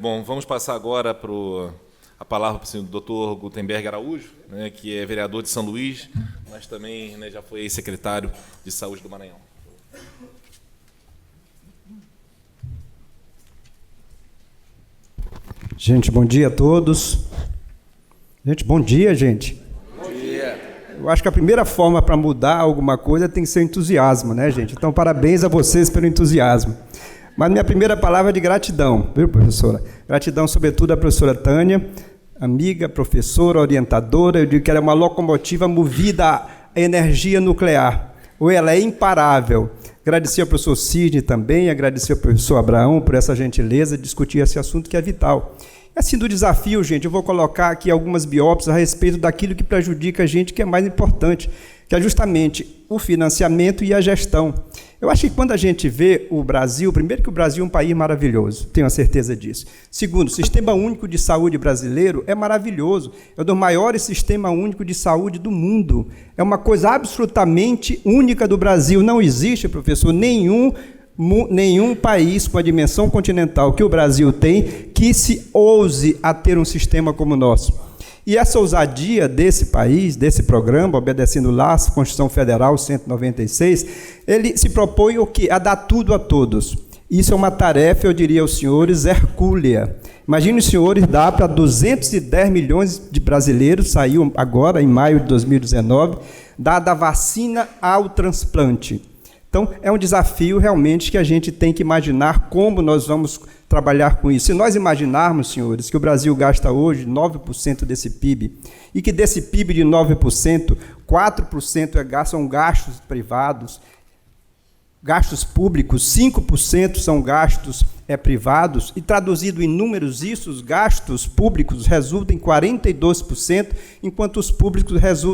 Bom, vamos passar agora a palavra para o senhor Dr. Gutenberg Araújo, né, que é vereador de São Luís, mas também, né, já foi secretário de Saúde do Maranhão. Gente, bom dia a todos. Gente, bom dia, gente. Bom dia. Eu acho que a primeira forma para mudar alguma coisa tem que ser entusiasmo, né, gente? Então, parabéns a vocês pelo entusiasmo. Mas minha primeira palavra é de gratidão, viu, professora? Gratidão, sobretudo, à professora Tânia, amiga, professora, orientadora. Eu digo que ela é uma locomotiva movida à energia nuclear, ou ela é imparável. Agradecer ao professor Sidney também, agradecer ao professor Abraão por essa gentileza de discutir esse assunto que é vital. E assim, do desafio, gente, eu vou colocar aqui algumas biópsias a respeito daquilo que prejudica a gente, que é mais importante, que é justamente o financiamento e a gestão. Eu acho que quando a gente vê o Brasil, primeiro que o Brasil é um país maravilhoso, tenho a certeza disso. Segundo, o Sistema Único de Saúde brasileiro é maravilhoso, é um dos maiores sistemas únicos de saúde do mundo. É uma coisa absolutamente única do Brasil. Não existe, professor, nenhum país com a dimensão continental que o Brasil tem que se ouse a ter um sistema como o nosso. E essa ousadia desse país, desse programa, obedecendo lá a Constituição Federal 196, ele se propõe o quê? A dar tudo a todos. Isso é uma tarefa, eu diria aos senhores, hercúlea. Imagine os senhores dar para 210 milhões de brasileiros, saiu agora, em maio de 2019, dada a vacina ao transplante. Então, é um desafio realmente que a gente tem que imaginar como nós vamos trabalhar com isso. Se nós imaginarmos, senhores, que o Brasil gasta hoje 9% desse PIB, e que desse PIB de 9%, 4% são gastos privados, gastos públicos, 5% são gastos privados, e traduzido em números isso, os gastos públicos resultam em 42%, enquanto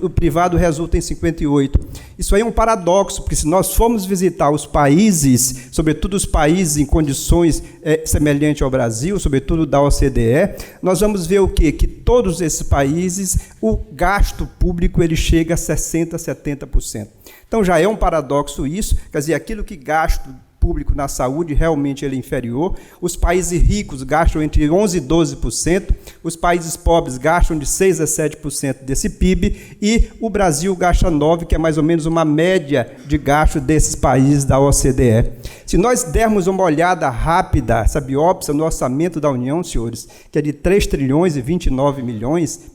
o privado resulta em 58%. Isso aí é um paradoxo, porque se nós formos visitar os países, sobretudo os países em condições semelhantes ao Brasil, sobretudo da OCDE, nós vamos ver o quê? Que todos esses países, o gasto público ele chega a 60%, 70%. Então já é um paradoxo isso, quer dizer, aquilo que gasto público na saúde realmente ele é inferior. Os países ricos gastam entre 11% e 12%, os países pobres gastam de 6% a 7% desse PIB, e o Brasil gasta 9%, que é mais ou menos uma média de gasto desses países da OCDE. Se nós dermos uma olhada rápida, essa biópsia no orçamento da União, senhores, que é de 3 trilhões e 29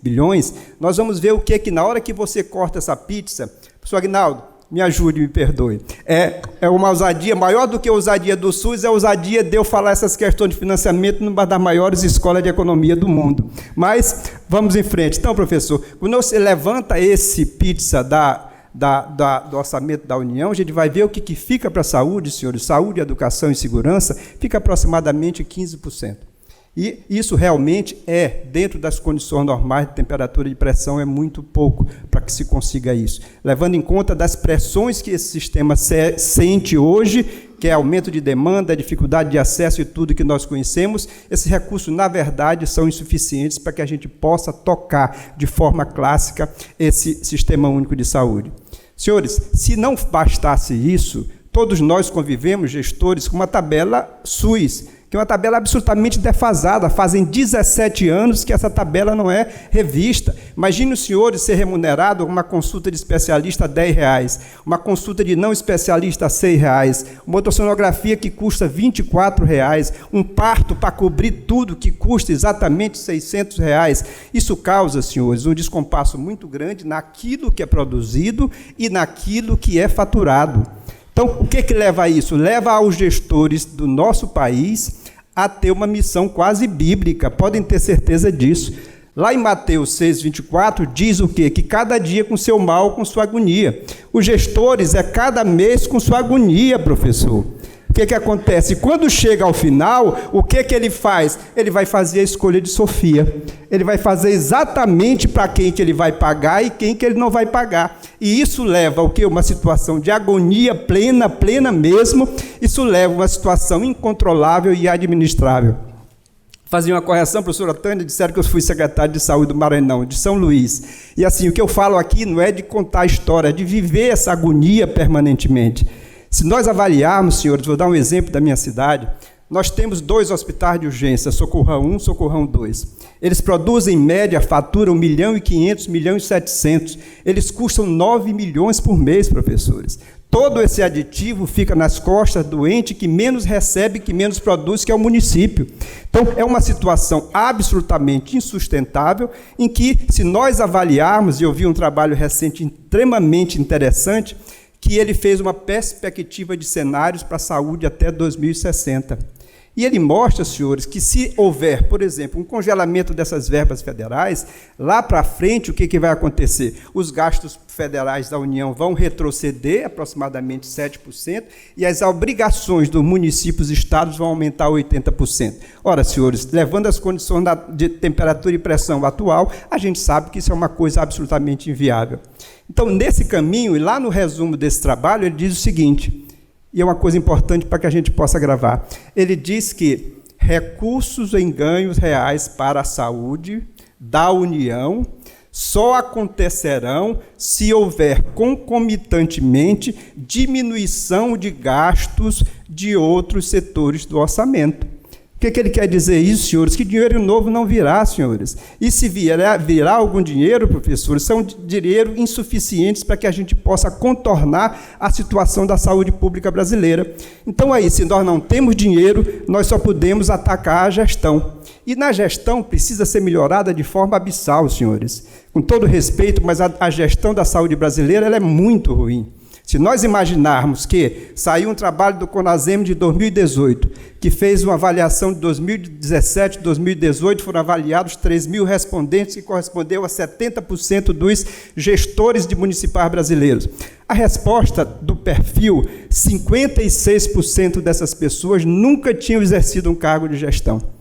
bilhões, nós vamos ver o que é que na hora que você corta essa pizza, professor Aguinaldo, me ajude, me perdoe. É uma ousadia, maior do que a ousadia do SUS, é a ousadia de eu falar essas questões de financiamento numa das maiores escolas de economia do mundo. Mas, vamos em frente. Então, professor, quando você levanta esse pizza do orçamento da União, a gente vai ver o que fica para a saúde, senhores, saúde, educação e segurança, fica aproximadamente 15%. E isso realmente dentro das condições normais de temperatura e de pressão, é muito pouco para que se consiga isso. Levando em conta das pressões que esse sistema sente hoje, que é aumento de demanda, dificuldade de acesso e tudo que nós conhecemos, esses recursos, na verdade, são insuficientes para que a gente possa tocar de forma clássica esse Sistema Único de Saúde. Senhores, se não bastasse isso, todos nós convivemos, gestores, com uma tabela SUS, que é uma tabela absolutamente defasada. Fazem 17 anos que essa tabela não é revista. Imagine os senhores ser remunerado uma consulta de especialista a R$10, uma consulta de não especialista a R$6, uma ultrassonografia que custa R$24, um parto para cobrir tudo que custa exatamente R$600. Isso causa, senhores, um descompasso muito grande naquilo que é produzido e naquilo que é faturado. Então, o que leva a isso? Leva aos gestores do nosso país a ter uma missão quase bíblica, podem ter certeza disso. Lá em Mateus 6,24, diz o quê? Que cada dia com seu mal, com sua agonia. Os gestores cada mês com sua agonia, professor. O que acontece? Quando chega ao final, o que ele faz? Ele vai fazer a escolha de Sofia. Ele vai fazer exatamente para quem que ele vai pagar e quem que ele não vai pagar. E isso leva ao quê? Uma situação de agonia plena mesmo. Isso leva a uma situação incontrolável e administrável. Fazia uma correção, professora Tânia, disseram que eu fui secretário de saúde do Maranhão, de São Luís. E assim, o que eu falo aqui não é de contar a história, é de viver essa agonia permanentemente. Se nós avaliarmos, senhores, vou dar um exemplo da minha cidade, nós temos 2 hospitais de urgência, Socorrão 1, Socorrão 2. Eles produzem, em média, fatura 1.500.000, 1.700.000. Eles custam 9 milhões por mês, professores. Todo esse aditivo fica nas costas do ente que menos recebe, que menos produz, que é o município. Então, é uma situação absolutamente insustentável, em que, se nós avaliarmos, e eu vi um trabalho recente extremamente interessante, que ele fez uma perspectiva de cenários para a saúde até 2060. E ele mostra, senhores, que se houver, por exemplo, um congelamento dessas verbas federais, lá para frente, o que vai acontecer? Os gastos federais da União vão retroceder aproximadamente 7%, e as obrigações dos municípios e estados vão aumentar 80%. Ora, senhores, levando as condições de temperatura e pressão atual, a gente sabe que isso é uma coisa absolutamente inviável. Então, nesse caminho, e lá no resumo desse trabalho, ele diz o seguinte, e é uma coisa importante para que a gente possa gravar. Ele diz que recursos em ganhos reais para a saúde da União só acontecerão se houver concomitantemente diminuição de gastos de outros setores do orçamento. O que ele quer dizer isso, senhores? Que dinheiro novo não virá, senhores. E se virá algum dinheiro, professores, são dinheiro insuficientes para que a gente possa contornar a situação da saúde pública brasileira. Então, aí, se nós não temos dinheiro, nós só podemos atacar a gestão. E na gestão precisa ser melhorada de forma abissal, senhores. Com todo respeito, mas a gestão da saúde brasileira ela é muito ruim. Se nós imaginarmos que saiu um trabalho do CONASEM de 2018, que fez uma avaliação de 2017 e 2018, foram avaliados 3.000 respondentes, que correspondeu a 70% dos gestores de municipais brasileiros. A resposta do perfil, 56% dessas pessoas nunca tinham exercido um cargo de gestão.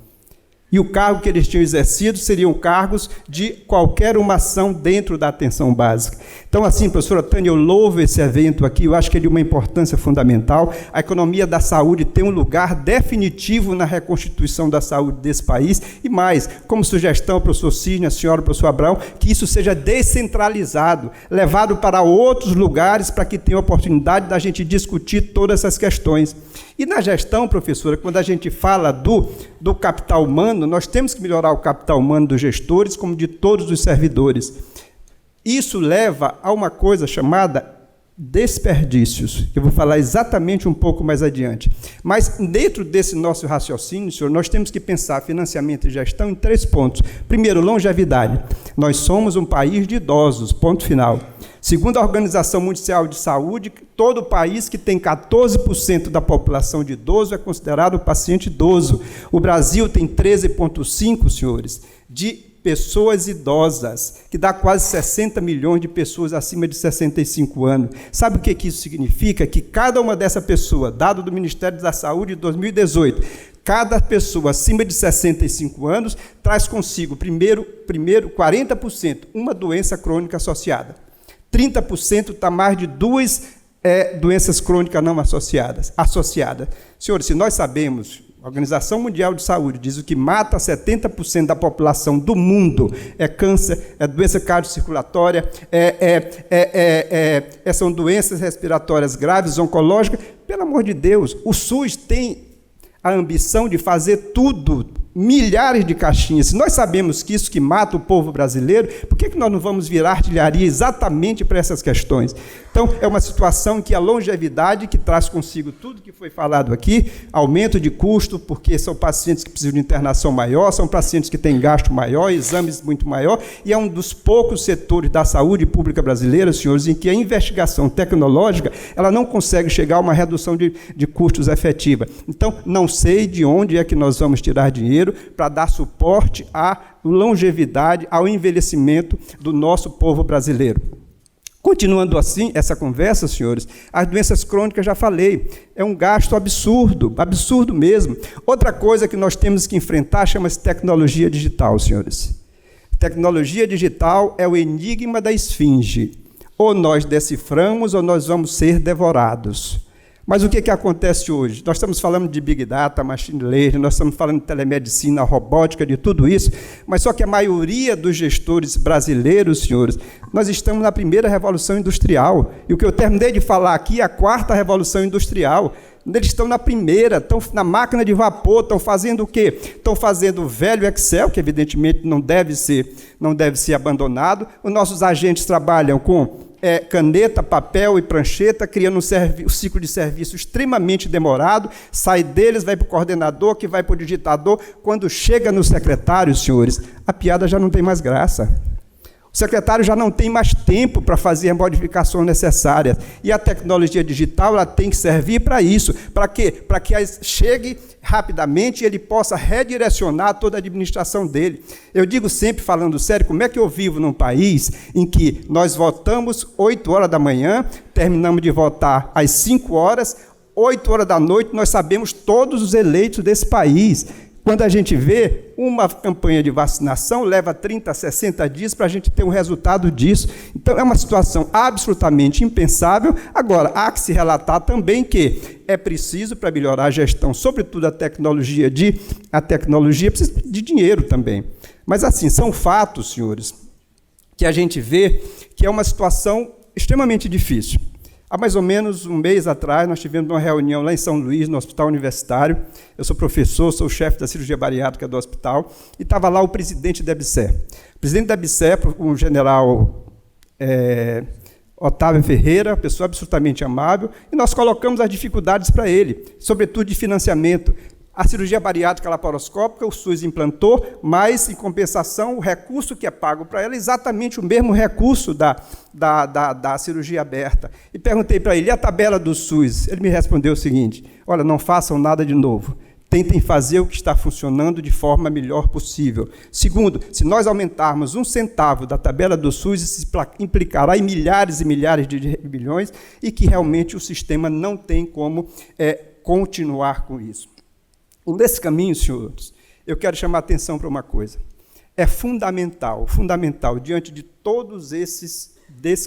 E o cargo que eles tinham exercido seriam cargos de qualquer uma ação dentro da atenção básica. Então, assim, professora Tânia, eu louvo esse evento aqui, eu acho que ele é de uma importância fundamental. A economia da saúde tem um lugar definitivo na reconstituição da saúde desse país, e mais, como sugestão, professor Cisne, a senhora, professor Abraão, que isso seja descentralizado, levado para outros lugares, para que tenha a oportunidade da gente discutir todas essas questões. E na gestão, professora, quando a gente fala do capital humano, nós temos que melhorar o capital humano dos gestores, como de todos os servidores. Isso leva a uma coisa chamada desperdícios, que eu vou falar exatamente um pouco mais adiante. Mas, dentro desse nosso raciocínio, senhor, nós temos que pensar financiamento e gestão em 3 pontos. Primeiro, longevidade. Nós somos um país de idosos, ponto final. Segundo a Organização Mundial de Saúde, todo país que tem 14% da população de idoso é considerado paciente idoso. O Brasil tem 13,5%, senhores, de pessoas idosas, que dá quase 60 milhões de pessoas acima de 65 anos. Sabe o que isso significa? Que cada uma dessa pessoa, dado do Ministério da Saúde de 2018, cada pessoa acima de 65 anos traz consigo, primeiro 40%, uma doença crônica associada. 30% está mais de 2 doenças crônicas não associadas. Senhores, se nós sabemos, a Organização Mundial de Saúde diz que o que mata 70% da população do mundo é câncer, é doença cardiocirculatória, são doenças respiratórias graves, oncológicas. Pelo amor de Deus, o SUS tem a ambição de fazer tudo, milhares de caixinhas. Se nós sabemos que isso que mata o povo brasileiro, por que nós não vamos virar artilharia exatamente para essas questões? Então, é uma situação em que a longevidade, que traz consigo tudo que foi falado aqui, aumento de custo, porque são pacientes que precisam de internação maior, são pacientes que têm gasto maior, exames muito maior, e é um dos poucos setores da saúde pública brasileira, senhores, em que a investigação tecnológica ela não consegue chegar a uma redução de custos efetiva. Então, não sei de onde é que nós vamos tirar dinheiro para dar suporte à longevidade, ao envelhecimento do nosso povo brasileiro. Continuando assim, essa conversa, senhores, as doenças crônicas, já falei, é um gasto absurdo mesmo. Outra coisa que nós temos que enfrentar chama-se tecnologia digital, senhores. Tecnologia digital é o enigma da esfinge. Ou nós deciframos ou nós vamos ser devorados. Mas o que acontece hoje? Nós estamos falando de Big Data, Machine Learning, nós estamos falando de telemedicina, robótica, de tudo isso, mas só que a maioria dos gestores brasileiros, senhores, nós estamos na primeira revolução industrial. E o que eu terminei de falar aqui é a 4ª revolução industrial. Eles estão na primeira, estão na máquina de vapor, estão fazendo o quê? Estão fazendo o velho Excel, que evidentemente não deve ser abandonado. Os nossos agentes trabalham com caneta, papel e prancheta, criando um ciclo de serviço extremamente demorado, sai deles, vai para o coordenador, que vai para o digitador. Quando chega no secretário, senhores, a piada já não tem mais graça. O secretário já não tem mais tempo para fazer as modificações necessárias. E a tecnologia digital ela tem que servir para isso. Para quê? Para que chegue rapidamente e ele possa redirecionar toda a administração dele. Eu digo sempre, falando sério, como é que eu vivo num país em que nós votamos 8 horas da manhã, terminamos de votar às 5 horas, 8 horas da noite, nós sabemos todos os eleitos desse país. Quando a gente vê uma campanha de vacinação, leva 30, 60 dias para a gente ter um resultado disso. Então, é uma situação absolutamente impensável. Agora, há que se relatar também que é preciso, para melhorar a gestão, sobretudo a tecnologia precisa de dinheiro também. Mas, assim, são fatos, senhores, que a gente vê que é uma situação extremamente difícil. Há mais ou menos um mês atrás, nós tivemos uma reunião lá em São Luís, no Hospital Universitário. Eu sou professor, sou chefe da cirurgia bariátrica do hospital, e estava lá o presidente da ABSER. O presidente da ABSER, o general Otávio Ferreira, pessoa absolutamente amável, e nós colocamos as dificuldades para ele, sobretudo de financiamento. A cirurgia bariátrica laparoscópica, o SUS implantou, mas, em compensação, o recurso que é pago para ela é exatamente o mesmo recurso da cirurgia aberta. E perguntei para ele, e a tabela do SUS? Ele me respondeu o seguinte, olha, não façam nada de novo, tentem fazer o que está funcionando de forma melhor possível. Segundo, se nós aumentarmos 1 centavo da tabela do SUS, isso implicará em milhares e milhares de bilhões, e que realmente o sistema não tem como continuar com isso. E nesse caminho, senhores, eu quero chamar a atenção para uma coisa. É fundamental, diante de todos esses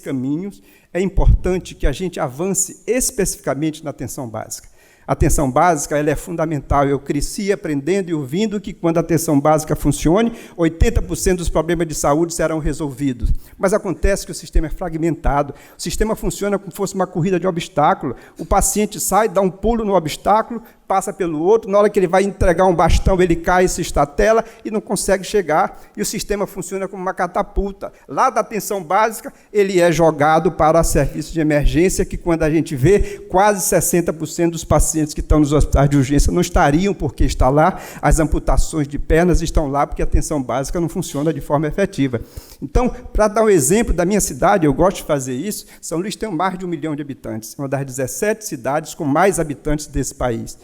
caminhos, é importante que a gente avance especificamente na atenção básica. A atenção básica ela é fundamental. Eu cresci aprendendo e ouvindo que, quando a atenção básica funcione, 80% dos problemas de saúde serão resolvidos. Mas acontece que o sistema é fragmentado. O sistema funciona como se fosse uma corrida de obstáculo. O paciente sai, dá um pulo no obstáculo, passa pelo outro, na hora que ele vai entregar um bastão, ele cai e se estatela e não consegue chegar, e o sistema funciona como uma catapulta. Lá da atenção básica, ele é jogado para serviços de emergência, que, quando a gente vê, quase 60% dos pacientes que estão nos hospitais de urgência não estariam porque está lá, as amputações de pernas estão lá porque a atenção básica não funciona de forma efetiva. Então, para dar um exemplo da minha cidade, eu gosto de fazer isso, São Luís tem mais de 1 milhão de habitantes, uma das 17 cidades com mais habitantes desse país.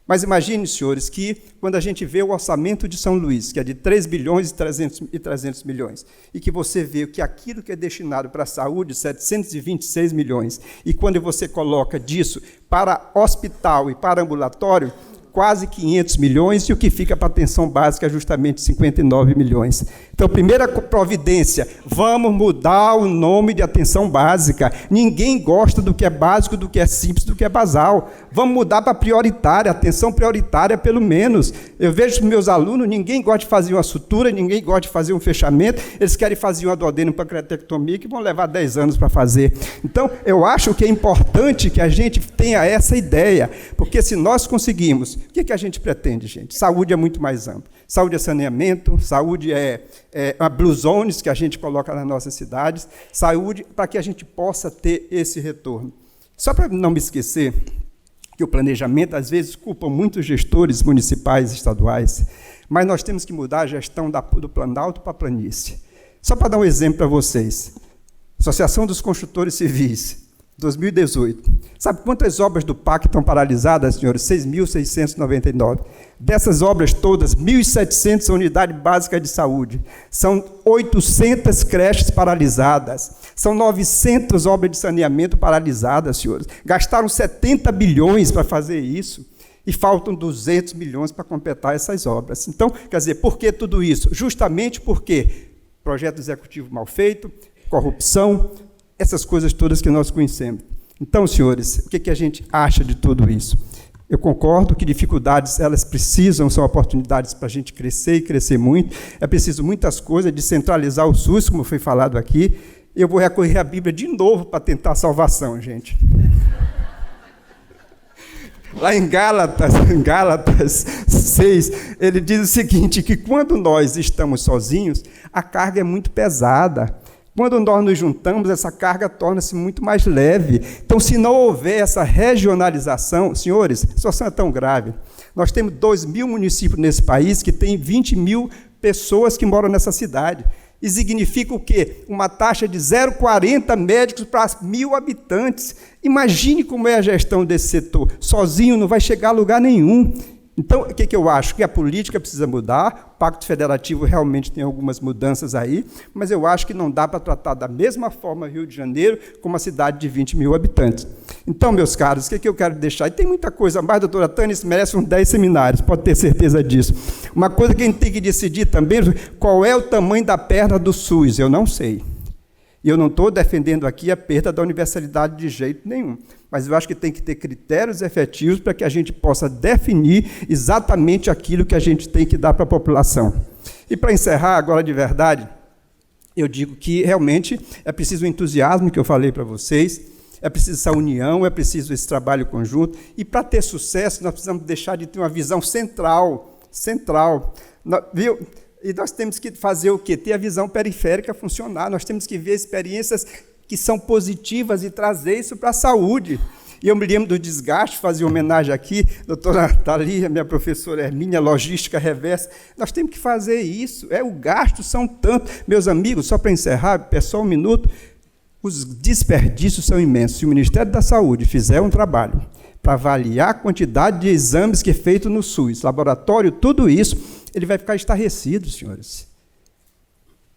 Mas imagine, senhores, que quando a gente vê o orçamento de São Luís, que é de 3 bilhões e 300 milhões, e que você vê que aquilo que é destinado para a saúde, 726 milhões, e quando você coloca disso para hospital e para ambulatório, quase 500 milhões, e o que fica para a atenção básica é justamente 59 milhões. Então, primeira providência, vamos mudar o nome de atenção básica. Ninguém gosta do que é básico, do que é simples, do que é basal. Vamos mudar para prioritária, atenção prioritária, pelo menos. Eu vejo os meus alunos, ninguém gosta de fazer uma sutura, ninguém gosta de fazer um fechamento, eles querem fazer uma duodeno-pancreatectomia, que vão levar 10 anos para fazer. Então, eu acho que é importante que a gente tenha essa ideia, porque se nós conseguimos, o que a gente pretende, gente? Saúde é muito mais amplo. Saúde é saneamento, saúde é a Blue Zones que a gente coloca nas nossas cidades, saúde para que a gente possa ter esse retorno. Só para não me esquecer que o planejamento, às vezes, culpa muitos gestores municipais e estaduais, mas nós temos que mudar a gestão do Planalto para a planície. Só para dar um exemplo para vocês. Associação dos Construtores Civis, 2018. Sabe quantas obras do PAC estão paralisadas, senhores? 6.699. Dessas obras todas, 1.700 são unidades básicas de saúde. São 800 creches paralisadas. São 900 obras de saneamento paralisadas, senhores. Gastaram 70 bilhões para fazer isso. E faltam 200 milhões para completar essas obras. Então, quer dizer, por que tudo isso? Justamente porque projeto executivo mal feito, corrupção, essas coisas todas que nós conhecemos. Então, senhores, o que a gente acha de tudo isso? Eu concordo que dificuldades, elas são oportunidades para a gente crescer e crescer muito. É preciso muitas coisas, descentralizar o SUS, como foi falado aqui. Eu vou recorrer à Bíblia de novo para tentar a salvação, gente. Lá em Gálatas 6, ele diz o seguinte, que quando nós estamos sozinhos, a carga é muito pesada. Quando nós nos juntamos, essa carga torna-se muito mais leve. Então, se não houver essa regionalização, senhores, a situação é tão grave. Nós temos 2.000 municípios nesse país que tem 20.000 pessoas que moram nessa cidade. E significa o quê? Uma taxa de 0,40 médicos para 1.000 habitantes. Imagine como é a gestão desse setor. Sozinho não vai chegar a lugar nenhum. Então, o que eu acho? Que a política precisa mudar, o Pacto Federativo realmente tem algumas mudanças aí, mas eu acho que não dá para tratar da mesma forma Rio de Janeiro como uma cidade de 20.000 habitantes. Então, meus caros, o que eu quero deixar? E tem muita coisa mais, doutora Tânia, isso merece uns 10 seminários, pode ter certeza disso. Uma coisa que a gente tem que decidir também, qual é o tamanho da perna do SUS? Eu não sei. E eu não estou defendendo aqui a perda da universalidade de jeito nenhum, mas eu acho que tem que ter critérios efetivos para que a gente possa definir exatamente aquilo que a gente tem que dar para a população. E para encerrar agora de verdade, eu digo que realmente é preciso o entusiasmo que eu falei para vocês, é preciso essa união, é preciso esse trabalho conjunto, e para ter sucesso nós precisamos deixar de ter uma visão central, viu? E nós temos que fazer o quê? Ter a visão periférica funcionar. Nós temos que ver experiências que são positivas e trazer isso para a saúde. E eu me lembro do desgaste, fazer homenagem aqui, doutora Thalia, minha professora Hermínia, logística reversa. Nós temos que fazer isso. O gasto são tantos. Meus amigos, só para encerrar, pessoal, um minuto, os desperdícios são imensos. Se o Ministério da Saúde fizer um trabalho para avaliar a quantidade de exames que é feito no SUS, laboratório, tudo isso, ele vai ficar estarrecido, senhores.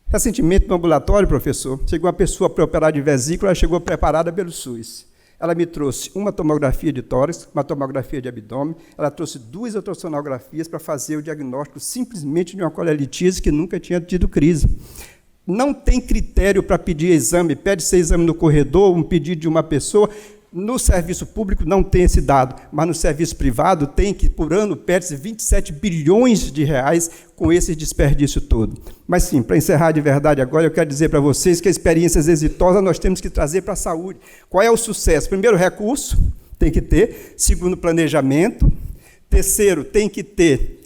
Recentemente, no ambulatório, professor, chegou uma pessoa para operar de vesícula, ela chegou preparada pelo SUS. Ela me trouxe uma tomografia de tórax, uma tomografia de abdômen, ela trouxe 2 ultrassonografias para fazer o diagnóstico simplesmente de uma colelitise que nunca tinha tido crise. Não tem critério para pedir exame, pede-se exame no corredor, um pedido de uma pessoa. No serviço público não tem esse dado, mas no serviço privado tem que, por ano, perde-se 27 bilhões de reais com esse desperdício todo. Mas sim, para encerrar de verdade agora, eu quero dizer para vocês que experiências exitosas nós temos que trazer para a saúde. Qual é o sucesso? Primeiro, recurso, tem que ter. Segundo, planejamento. Terceiro, tem que ter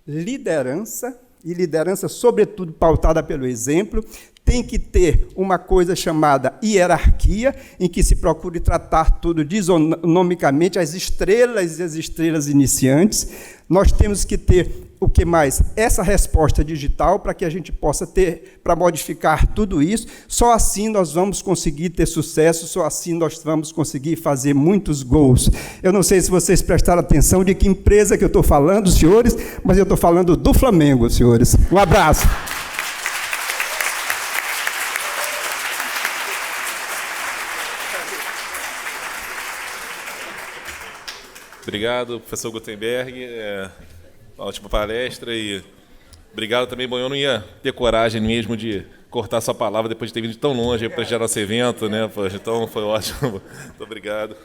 liderança, e liderança, sobretudo, pautada pelo exemplo. Tem que ter uma coisa chamada hierarquia, em que se procure tratar tudo isonomicamente, as estrelas e as estrelas iniciantes. Nós temos que ter, o que mais? Essa resposta digital, para que a gente possa ter, para modificar tudo isso. Só assim nós vamos conseguir ter sucesso, só assim nós vamos conseguir fazer muitos gols. Eu não sei se vocês prestaram atenção de que empresa que eu estou falando, senhores, mas eu estou falando do Flamengo, senhores. Um abraço. Obrigado, professor Gutenberg, uma ótima palestra, e obrigado também. Bom, eu não ia ter coragem mesmo de cortar sua palavra depois de ter vindo de tão longe para prestigiar nosso evento, né? Então foi ótimo. Muito obrigado.